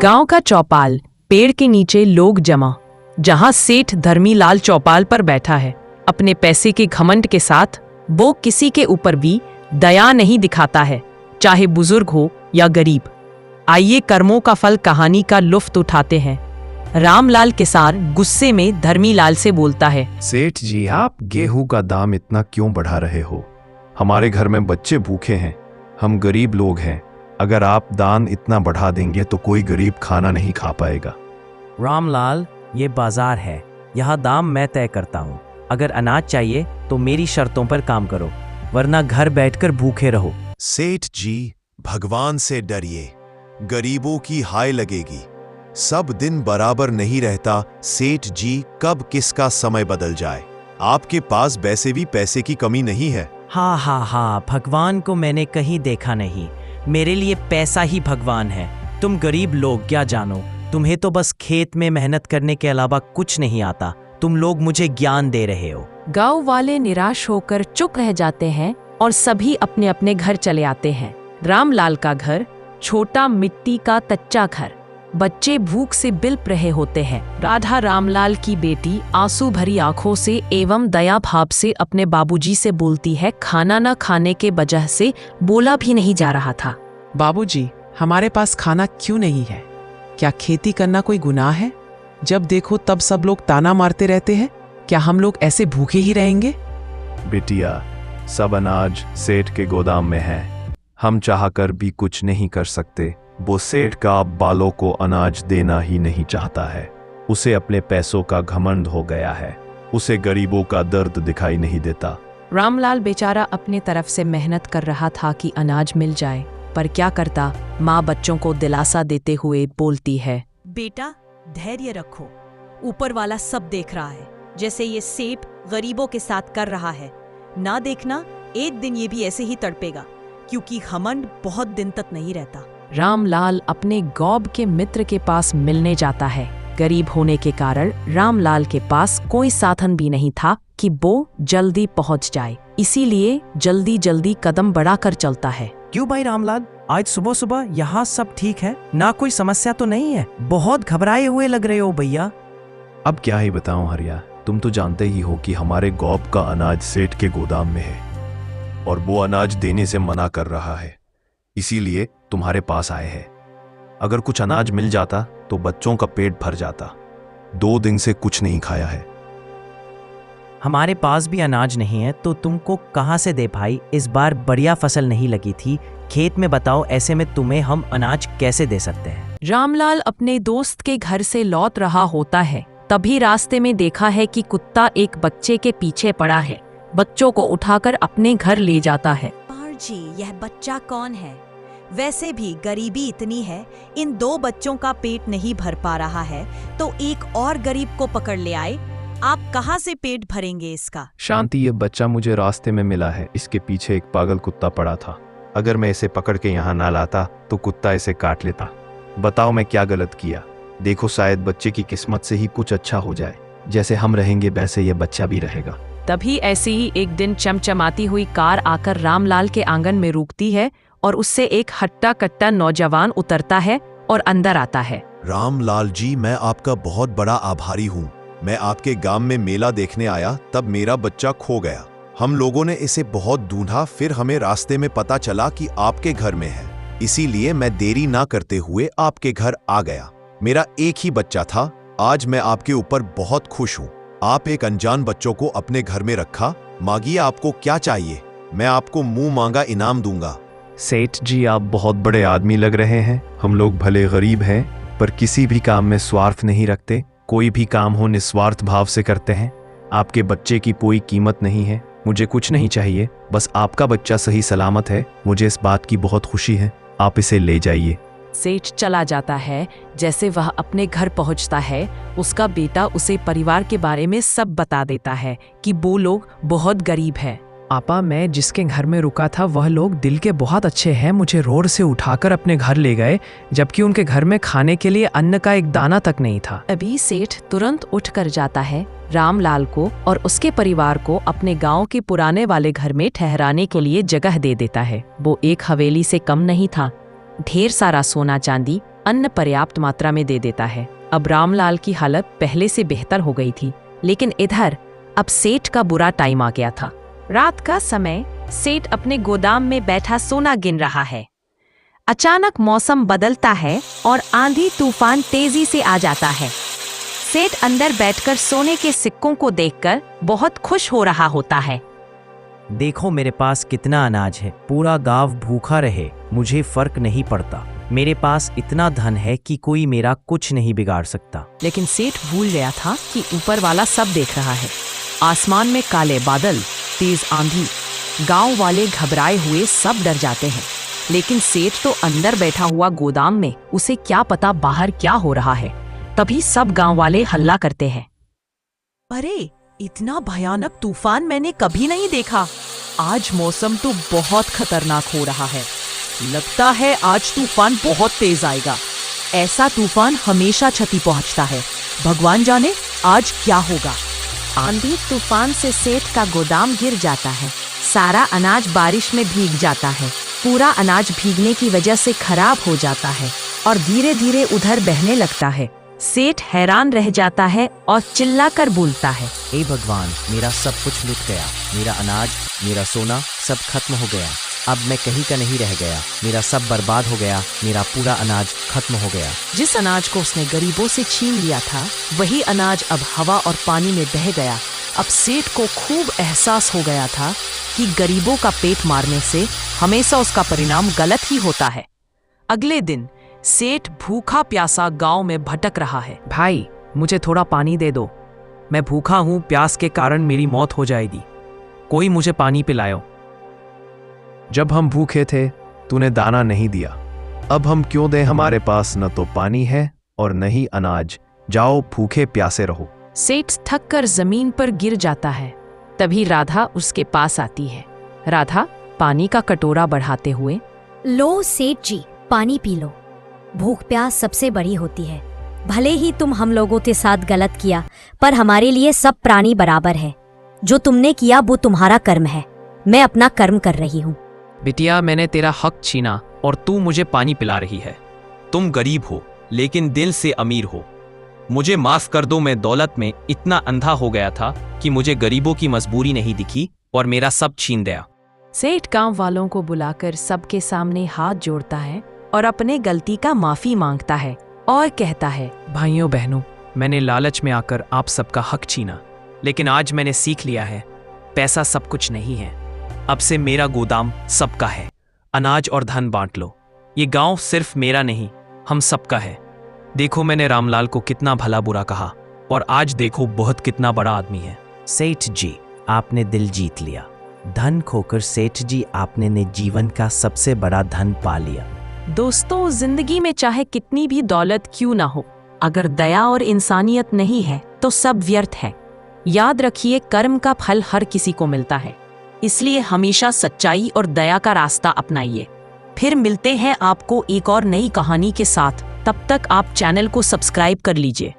गांव का चौपाल, पेड़ के नीचे लोग जमा, जहां सेठ धर्मीलाल चौपाल पर बैठा है। अपने पैसे के घमंड के साथ वो किसी के ऊपर भी दया नहीं दिखाता है, चाहे बुजुर्ग हो या गरीब। आइए कर्मों का फल कहानी का लुफ्त उठाते हैं। रामलाल किसान गुस्से में धर्मीलाल से बोलता है, सेठ जी, आप गेहूं का दाम इतना क्यों बढ़ा रहे हो? हमारे घर में बच्चे भूखे हैं, हम गरीब लोग हैं। अगर आप दाम इतना बढ़ा देंगे तो कोई गरीब खाना नहीं खा पाएगा। रामलाल, ये बाजार है, यहाँ दाम मैं तय करता हूँ। अगर अनाज चाहिए तो मेरी शर्तों पर काम करो, वरना घर बैठकर भूखे रहो। सेठ जी, भगवान से डरिए, गरीबों की हाय लगेगी। सब दिन बराबर नहीं रहता सेठ जी, कब किसका समय बदल जाए। आपके पास वैसे भी पैसे की कमी नहीं है। हाँ, भगवान को मैंने कहीं देखा नहीं। मेरे लिए पैसा ही भगवान है। तुम गरीब लोग क्या जानो, तुम्हें तो बस खेत में मेहनत करने के अलावा कुछ नहीं आता। तुम लोग मुझे ज्ञान दे रहे हो। गांव वाले निराश होकर चुप रह जाते हैं और सभी अपने अपने घर चले आते हैं। रामलाल का घर छोटा मिट्टी का कच्चा घर, बच्चे भूख से बिलप रहे होते हैं। राधा, रामलाल की बेटी, आंसू भरी आंखों से एवं दया भाव से अपने बाबूजी से बोलती है। खाना न खाने के वजह से बोला भी नहीं जा रहा था। बाबूजी, हमारे पास खाना क्यों नहीं है? क्या खेती करना कोई गुनाह है? जब देखो तब सब लोग ताना मारते रहते हैं। क्या हम लोग ऐसे भूखे ही रहेंगे? बिटिया, सब अनाज सेठ के गोदाम में है। हम चाहकर भी कुछ नहीं कर सकते। वो सेठ का बालों को अनाज देना ही नहीं चाहता है। उसे अपने पैसों का घमंड हो गया है। उसे गरीबों का दर्द दिखाई नहीं देता। रामलाल बेचारा अपने तरफ से मेहनत कर रहा था कि अनाज मिल जाए, पर क्या करता। माँ बच्चों को दिलासा देते हुए बोलती है, बेटा धैर्य रखो, ऊपर वाला सब देख रहा है। जैसे ये सेठ गरीबों के साथ कर रहा है, ना देखना एक दिन ये भी ऐसे ही तड़पेगा, क्योंकि घमंड बहुत दिन तक नहीं रहता। रामलाल अपने गौब के मित्र के पास मिलने जाता है। गरीब होने के कारण रामलाल के पास कोई साधन भी नहीं था कि वो जल्दी पहुंच जाए, इसीलिए जल्दी जल्दी कदम बढ़ाकर चलता है। क्यों भाई रामलाल, आज सुबह सुबह यहाँ सब ठीक है ना? कोई समस्या तो नहीं है? बहुत घबराए हुए लग रहे हो भैया। अब क्या ही बताऊं हरिया, तुम तो जानते ही हो कि हमारे गौब का अनाज सेठ के गोदाम में है और वो अनाज देने से मना कर रहा है। इसीलिए तुम्हारे पास आए हैं। अगर कुछ अनाज मिल जाता तो बच्चों का पेट भर जाता। 2 दिन से कुछ नहीं खाया है। हमारे पास भी अनाज नहीं है तो तुमको कहाँ से दे भाई? इस बार बढ़िया फसल नहीं लगी थी खेत में, बताओ ऐसे में तुम्हें हम अनाज कैसे दे सकते हैं? रामलाल अपने दोस्त के घर से लौट रहा होता है, तभी रास्ते में देखा है कि कुत्ता एक बच्चे के पीछे पड़ा है। बच्चों को उठाकर अपने घर ले जाता है। जी, यह बच्चा कौन है? वैसे भी गरीबी इतनी है, इन 2 बच्चों का पेट नहीं भर पा रहा है तो एक और गरीब को पकड़ ले आए। आप कहाँ से पेट भरेंगे इसका? शांति, ये बच्चा मुझे रास्ते में मिला है। इसके पीछे एक पागल कुत्ता पड़ा था। अगर मैं इसे पकड़ के यहाँ ना लाता तो कुत्ता इसे काट लेता। बताओ मैं क्या गलत किया? देखो, शायद बच्चे की किस्मत से ही कुछ अच्छा हो जाए। जैसे हम रहेंगे वैसे ये बच्चा भी रहेगा। तभी ऐसे ही एक दिन चमचमाती हुई कार आकर रामलाल के आंगन में रुकती है और उससे एक हट्टा कट्टा नौजवान उतरता है और अंदर आता है। रामलाल जी, मैं आपका बहुत बड़ा आभारी हूँ। मैं आपके गांव में मेला देखने आया, तब मेरा बच्चा खो गया। हम लोगों ने इसे बहुत ढूंढा, फिर हमें रास्ते में पता चला कि आपके घर में है। इसीलिए मैं देरी ना करते हुए आपके घर आ गया। मेरा एक ही बच्चा था। आज मैं आपके ऊपर बहुत खुश हूँ। आप एक अनजान बच्चों को अपने घर में रखा। मांगिए, आपको क्या चाहिए, मैं आपको मुंह मांगा इनाम दूंगा। सेठ जी, आप बहुत बड़े आदमी लग रहे हैं। हम लोग भले गरीब हैं, पर किसी भी काम में स्वार्थ नहीं रखते। कोई भी काम हो निस्वार्थ भाव से करते हैं। आपके बच्चे की कोई कीमत नहीं है। मुझे कुछ नहीं चाहिए, बस आपका बच्चा सही सलामत है। मुझे इस बात की बहुत खुशी है। आप इसे ले जाइए। सेठ चला जाता है। जैसे वह अपने घर पहुंचता है, उसका बेटा उसे परिवार के बारे में सब बता देता है कि वो लोग बहुत गरीब है। आपा, मैं जिसके घर में रुका था वह लोग दिल के बहुत अच्छे हैं। मुझे रोड से उठाकर अपने घर ले गए, जबकि उनके घर में खाने के लिए अन्न का एक दाना तक नहीं था। अभी सेठ तुरंत उठ कर जाता है। रामलाल को और उसके परिवार को अपने गांव के पुराने वाले घर में ठहराने के लिए जगह दे देता है। वो एक हवेली से कम नहीं था। ढेर सारा सोना चांदी अन्न पर्याप्त मात्रा में दे देता है। अब रामलाल की हालत पहले से बेहतर हो गई थी, लेकिन इधर अब सेठ का बुरा टाइम आ गया था। रात का समय सेठ अपने गोदाम में बैठा सोना गिन रहा है। अचानक मौसम बदलता है और आंधी तूफान तेजी से आ जाता है। सेठ अंदर बैठकर सोने के सिक्कों को देखकर बहुत खुश हो रहा होता है। देखो मेरे पास कितना अनाज है, पूरा गांव भूखा रहे मुझे फर्क नहीं पड़ता। मेरे पास इतना धन है कि कोई मेरा कुछ नहीं बिगाड़ सकता। लेकिन सेठ भूल गया था कि ऊपर वाला सब देख रहा है। आसमान में काले बादल, तेज आंधी, गांव वाले घबराए हुए सब डर जाते हैं। लेकिन सेठ तो अंदर बैठा हुआ गोदाम में, उसे क्या पता बाहर क्या हो रहा है। तभी सब गांव वाले हल्ला करते हैं। अरे, इतना भयानक तूफान मैंने कभी नहीं देखा। आज मौसम तो बहुत खतरनाक हो रहा है। लगता है आज तूफान बहुत तेज आएगा। ऐसा तूफान हमेशा क्षति पहुंचता है। भगवान जाने आज क्या होगा। आंधी तूफान से सेठ का गोदाम गिर जाता है। सारा अनाज बारिश में भीग जाता है। पूरा अनाज भीगने की वजह से खराब हो जाता है और धीरे धीरे उधर बहने लगता है। सेठ हैरान रह जाता है और चिल्लाकर बोलता है, हे भगवान, मेरा सब कुछ लुट गया। मेरा अनाज, मेरा सोना सब खत्म हो गया। अब मैं कहीं का नहीं रह गया। मेरा सब बर्बाद हो गया। मेरा पूरा अनाज खत्म हो गया। जिस अनाज को उसने गरीबों से छीन लिया था, वही अनाज अब हवा और पानी में बह गया। अब सेठ को खूब एहसास हो गया था कि गरीबों का पेट मारने से हमेशा उसका परिणाम गलत ही होता है। अगले दिन सेठ भूखा प्यासा गांव में भटक रहा है। भाई, मुझे थोड़ा पानी दे दो। मैं भूखा हूँ, प्यास के कारण मेरी मौत हो जाएगी। कोई मुझे पानी पिलाओ। जब हम भूखे थे तूने दाना नहीं दिया, अब हम क्यों दें? हमारे पास न तो पानी है और न ही अनाज। जाओ भूखे प्यासे रहो। सेठ थक कर जमीन पर गिर जाता है। तभी राधा उसके पास आती है। राधा पानी का कटोरा बढ़ाते हुए, लो सेठ जी, पानी पी लो। भूख प्यास सबसे बड़ी होती है। भले ही तुम हम लोगों के साथ गलत किया, पर हमारे लिए सब प्राणी बराबर है। जो तुमने किया वो तुम्हारा कर्म है। मैं अपना कर्म कर रही हूँ। बिटिया, मैंने तेरा हक छीना और तू मुझे पानी पिला रही है। तुम गरीब हो लेकिन दिल से अमीर हो। मुझे माफ कर दो, मैं दौलत में इतना अंधा हो गया था कि मुझे गरीबों की मजबूरी नहीं दिखी और मेरा सब छीन दिया। सेठ गांव वालों को बुलाकर सबके सामने हाथ जोड़ता है और अपने गलती का माफी मांगता है और कहता है, भाइयों बहनों, मैंने लालच में आकर आप सबका हक छीना, लेकिन आज मैंने सीख लिया है, पैसा सब कुछ नहीं है। अब से मेरा गोदाम सबका है। अनाज और धन बांट लो। ये गांव सिर्फ मेरा नहीं, हम सबका है। देखो मैंने रामलाल को कितना भला बुरा कहा और आज देखो बहुत कितना बड़ा आदमी है। सेठ जी, आपने दिल जीत लिया। धन खोकर सेठ जी आपने ने जीवन का सबसे बड़ा धन पा लिया। दोस्तों, जिंदगी में चाहे कितनी भी दौलत क्यों ना हो, अगर दया और इंसानियत नहीं है तो सब व्यर्थ है। याद रखिए, कर्म का फल हर किसी को मिलता है। इसलिए हमेशा सच्चाई और दया का रास्ता अपनाइए। फिर मिलते हैं आपको एक और नई कहानी के साथ। तब तक आप चैनल को सब्सक्राइब कर लीजिए।